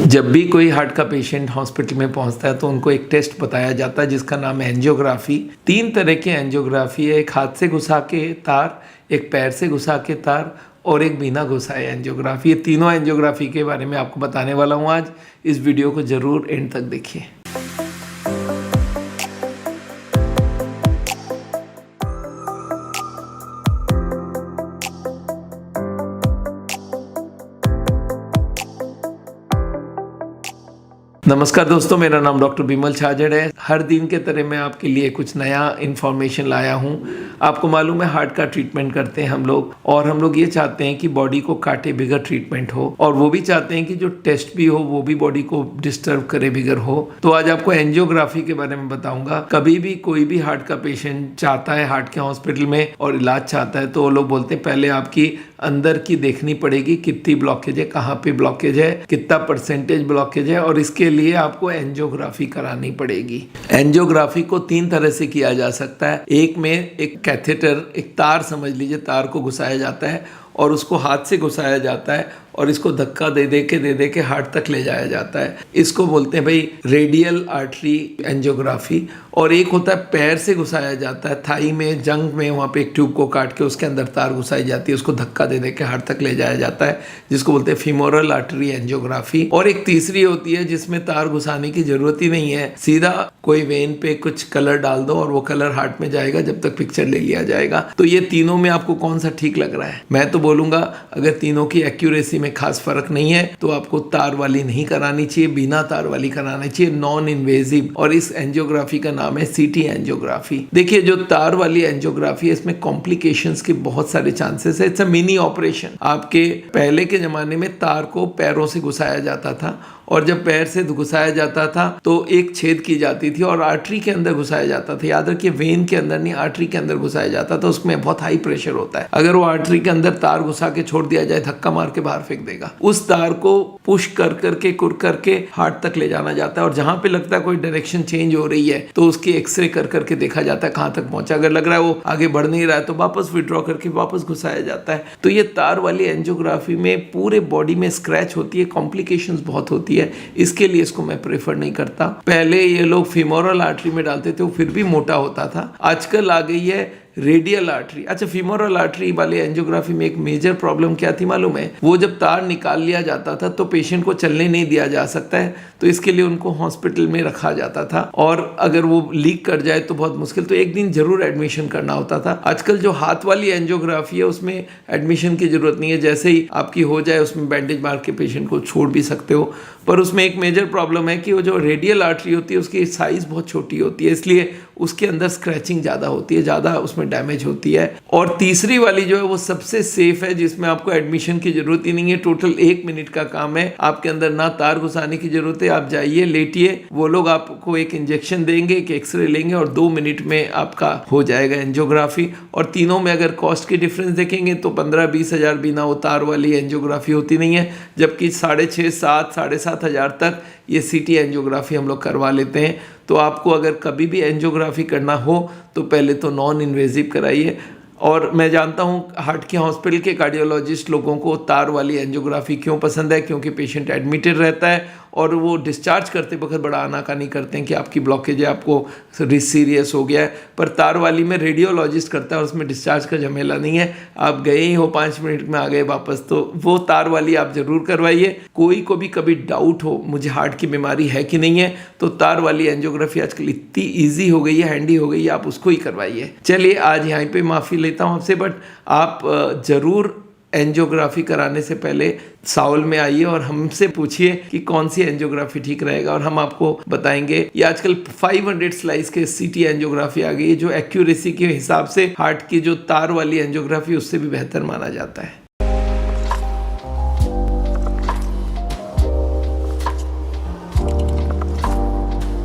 जब भी कोई हार्ट का पेशेंट हॉस्पिटल में पहुंचता है तो उनको एक टेस्ट बताया जाता है जिसका नाम है एंजियोग्राफी। 3 तरह की एंजियोग्राफी है, एक हाथ से घुसा के तार, एक पैर से घुसा के तार और एक बिना घुसाए एंजियोग्राफी। ये तीनों एंजियोग्राफी के बारे में आपको बताने वाला हूँ आज। इस वीडियो को ज़रूर एंड तक देखिए। नमस्कार दोस्तों, मेरा नाम डॉक्टर बिमल छाजड़ है। हर दिन के तरह मैं आपके लिए कुछ नया इन्फॉर्मेशन लाया हूँ। आपको मालूम है हार्ट का ट्रीटमेंट करते हैं हम लोग, और हम लोग ये चाहते हैं कि बॉडी को काटे बिगर ट्रीटमेंट हो, और वो भी चाहते हैं कि जो टेस्ट भी हो वो भी बॉडी को डिस्टर्ब करे बिगर हो। तो आज आपको एंजियोग्राफी के बारे में बताऊंगा। कभी भी कोई भी हार्ट का पेशेंट चाहता है हार्ट के हॉस्पिटल में और इलाज चाहता है तो वो लोग बोलते हैं पहले आपकी अंदर की देखनी पड़ेगी, कितनी ब्लॉकेज है, कहाँ पे ब्लॉकेज है, कितना परसेंटेज ब्लॉकेज है, और इसके लिए आपको एंजियोग्राफी करानी पड़ेगी। एंजियोग्राफी को 3 तरह से किया जा सकता है। एक में एक कैथेटर, एक तार समझ लीजिए, तार को घुसाया जाता है और उसको हाथ से घुसाया जाता है और इसको धक्का दे दे के हार्ट तक ले जाया जाता है। इसको बोलते हैं भाई रेडियल आर्टरी एंजियोग्राफी। और एक होता है पैर से घुसाया जाता है, थाई में, जंग में, वहाँ पे एक ट्यूब को काट के उसके अंदर तार घुसाई जाती है, उसको धक्का दे के हार्ट तक ले जाया जाता है, जिसको बोलते हैं फीमोरल आर्टरी एंजियोग्राफी। और एक तीसरी होती है जिसमें तार घुसाने की जरूरत ही नहीं है, सीधा कोई वेन पे कुछ कलर डाल दो और वो कलर हार्ट में जाएगा जब तक पिक्चर ले लिया जाएगा। तो ये तीनों में आपको कौन सा ठीक लग रहा है? मैं तो बोलूंगा अगर तीनों की एक्यूरेसी में खास फर्क नहीं है तो आपको तार वाली नहीं करानी चाहिए, बिना तार वाली करानी चाहिए, नॉन इन्वेजिव। और इस एंजियोग्राफी का नाम है सीटी एंजियोग्राफी। देखिए, जो तार वाली एंजियोग्राफी है इसमें कॉम्प्लिकेशंस के बहुत सारे चांसेस है। It's a mini operation. आपके पहले के जमाने में तार को पैरों से घुसाया जाता था, और जब पैर से घुसाया जाता था तो एक छेद की जाती थी और आर्टरी के अंदर घुसाया जाता था। याद रखिए, वेन के अंदर नहीं, आर्टरी के अंदर घुसाया जाता था। उसमें बहुत हाई प्रेशर होता है। अगर वो आर्टरी के अंदर तार घुसा के छोड़ दिया जाए, धक्का मार के बाहर फेंक देगा। उस तार को पुश कर करके कुर करके हार्ट तक ले जाना जाता है, और जहां पे लगता है कोई डायरेक्शन चेंज हो रही है तो उसकी एक्सरे कर करके देखा जाता है कहां तक पहुंचा। अगर लग रहा है वो आगे बढ़ नहीं रहा है तो वापस विड्रॉ करके वापस घुसाया जाता है। तो ये तार वाली एंजियोग्राफी में पूरे बॉडी में स्क्रैच होती है, कॉम्प्लिकेशंस बहुत होती है। इसके लिए इसको मैं प्रेफर नहीं करता। पहले ये लोग फीमोरल आर्टरी में डालते थे, वो फिर भी मोटा होता था। आजकल आ गई है रेडियल आर्टरी। अच्छा, फीमोरल आर्टरी वाले एंजियोग्राफी में एक मेजर प्रॉब्लम क्या थी मालूम है? वो जब तार निकाल लिया जाता था तो पेशेंट को चलने नहीं दिया जा सकता है, तो इसके लिए उनको हॉस्पिटल में रखा जाता था, और अगर वो लीक कर जाए तो बहुत मुश्किल, तो एक दिन जरूर एडमिशन करना होता था। आजकल जो हाथ वाली एंजियोग्राफी है उसमें एडमिशन की जरूरत नहीं है, जैसे ही आपकी हो जाए उसमें बैंडेज मार के पेशेंट को छोड़ भी सकते हो। पर उसमें एक मेजर प्रॉब्लम है कि वो जो रेडियल आर्टरी होती है उसकी साइज बहुत छोटी होती है, इसलिए उसके अंदर स्क्रैचिंग ज़्यादा होती है, ज़्यादा उसमें डैमेज होती है। और तीसरी वाली जो है वो सबसे सेफ है, जिसमें आपको एडमिशन की जरूरत ही नहीं है। टोटल 1 मिनट का काम है, आपके अंदर ना तार घुसाने की जरूरत है। आप जाइए, लेटिए, वो लोग आपको एक इंजेक्शन देंगे, एक एक्सरे लेंगे और 2 मिनट में आपका हो जाएगा एंजियोग्राफी। और तीनों में अगर कॉस्ट की डिफरेंस देखेंगे तो 15-20 हज़ार बिना वो तार वाली एंजियोग्राफी होती नहीं है, जबकि 6,500, 7,000 तक ये सीटी एंजियोग्राफी हम लोग करवा लेते हैं। तो आपको अगर कभी भी एंजियोग्राफी करना हो तो पहले तो नॉन इन्वेजिव कराइए। और मैं जानता हूँ हार्ट के हॉस्पिटल के कार्डियोलॉजिस्ट लोगों को तार वाली एंजियोग्राफी क्यों पसंद है, क्योंकि पेशेंट एडमिटेड रहता है और वो डिस्चार्ज करते वक्त बड़ा आनाकानी करते हैं कि आपकी ब्लॉकेज है, आपको सीरियस हो गया है। पर तार वाली में रेडियोलॉजिस्ट करता है, उसमें डिस्चार्ज का झमेला नहीं है। आप गए ही हो, 5 मिनट में आ गए वापस। तो वो तार वाली आप जरूर करवाइए। कोई को भी कभी डाउट हो मुझे हार्ट की बीमारी है कि नहीं है, तो तार वाली एंजियोग्राफी आजकल इतनी ईजी हो गई है, हैंडी हो गई है, आप उसको ही करवाइए। चलिए, आज यहाँ पे माफ़ी लेता हूँ आपसे, बट आप जरूर एंजियोग्राफी कराने से पहले साउल में आइए और हमसे पूछिए कि कौन सी एंजियोग्राफी ठीक रहेगा, और हम आपको बताएंगे। ये आजकल 500 स्लाइस के सीटी एंजियोग्राफी आ गई है, जो एक्यूरेसी के हिसाब से हार्ट की जो तार वाली एंजियोग्राफी उससे भी बेहतर माना जाता है।